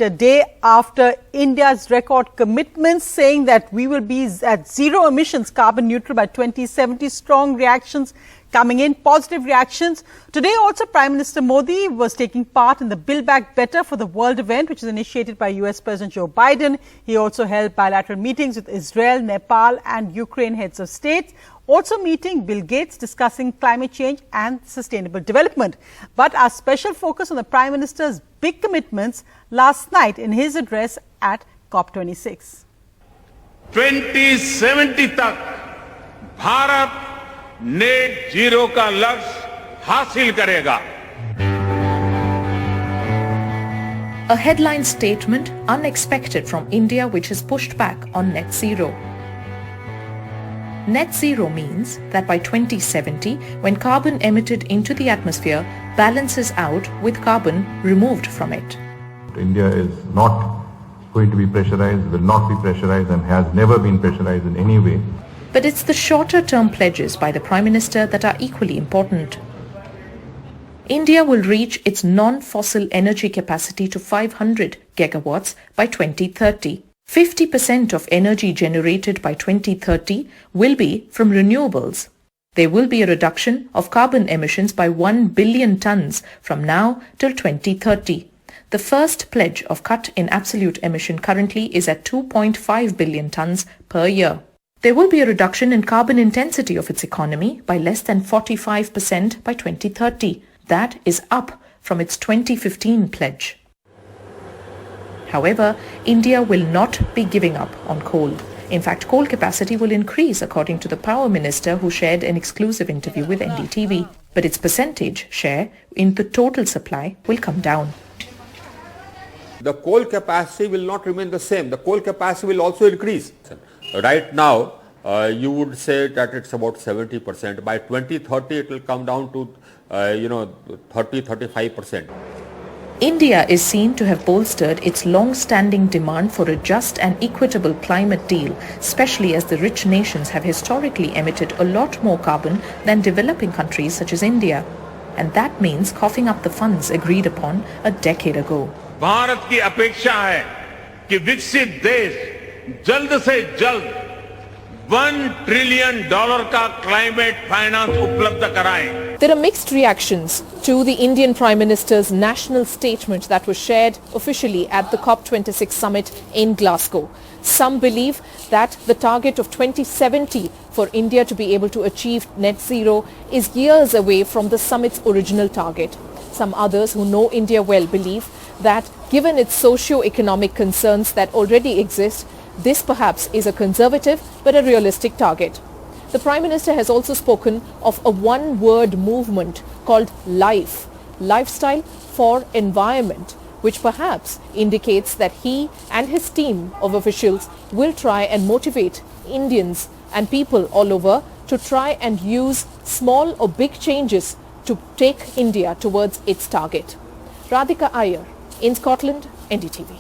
a day after India's record commitments, saying that we will be at zero emissions, carbon neutral by 2070. Strong reactions coming in, positive reactions. Today also, Prime Minister Modi was taking part in the Build Back Better for the World event, which is initiated by US President Joe Biden. He also held bilateral meetings with Israel, Nepal and Ukraine heads of state. Also meeting Bill Gates, discussing climate change and sustainable development. But our special focus on the Prime Minister's big commitments last night in his address at COP26. 2070 तक Bharat net zero का लक्ष्य हासिल करेगा. A headline statement unexpected from India, which has pushed back on net zero. Net zero means that by 2070, when carbon emitted into the atmosphere balances out with carbon removed from it. India is not going to be pressurized, will not be pressurized and has never been pressurized in any way. But it's the shorter-term pledges by the Prime Minister that are equally important. India will reach its non-fossil energy capacity to 500 gigawatts by 2030. 50% of energy generated by 2030 will be from renewables. There will be a reduction of carbon emissions by 1 billion tons from now till 2030. The first pledge of cut in absolute emission currently is at 2.5 billion tons per year. There will be a reduction in carbon intensity of its economy by less than 45% by 2030. That is up from its 2015 pledge. However, India will not be giving up on coal. In fact, coal capacity will increase, according to the Power Minister, who shared an exclusive interview with NDTV. But its percentage share in the total supply will come down. The coal capacity will not remain the same. The coal capacity will also increase. Right now, you would say that it's about 70%. By 2030, it will come down to 30-35%. India is seen to have bolstered its long-standing demand for a just and equitable climate deal, especially as the rich nations have historically emitted a lot more carbon than developing countries such as India. And that means coughing up the funds agreed upon a decade ago. Bharat की अपेक्षा है कि विकसित देश जल्द से जल्द $1 trillion का climate finance उपलब्ध कराएं. There are mixed reactions to the Indian Prime Minister's national statement that was shared officially at the COP26 summit in Glasgow. Some believe that the target of 2070 for India to be able to achieve net zero is years away from the summit's original target. Some others who know India well believe that given its socio-economic concerns that already exist, this perhaps is a conservative but a realistic target. The Prime Minister has also spoken of a one-word movement called LIFE, Lifestyle for Environment, which perhaps indicates that he and his team of officials will try and motivate Indians and people all over to try and use small or big changes to take India towards its target. Radhika Iyer in Scotland, NDTV.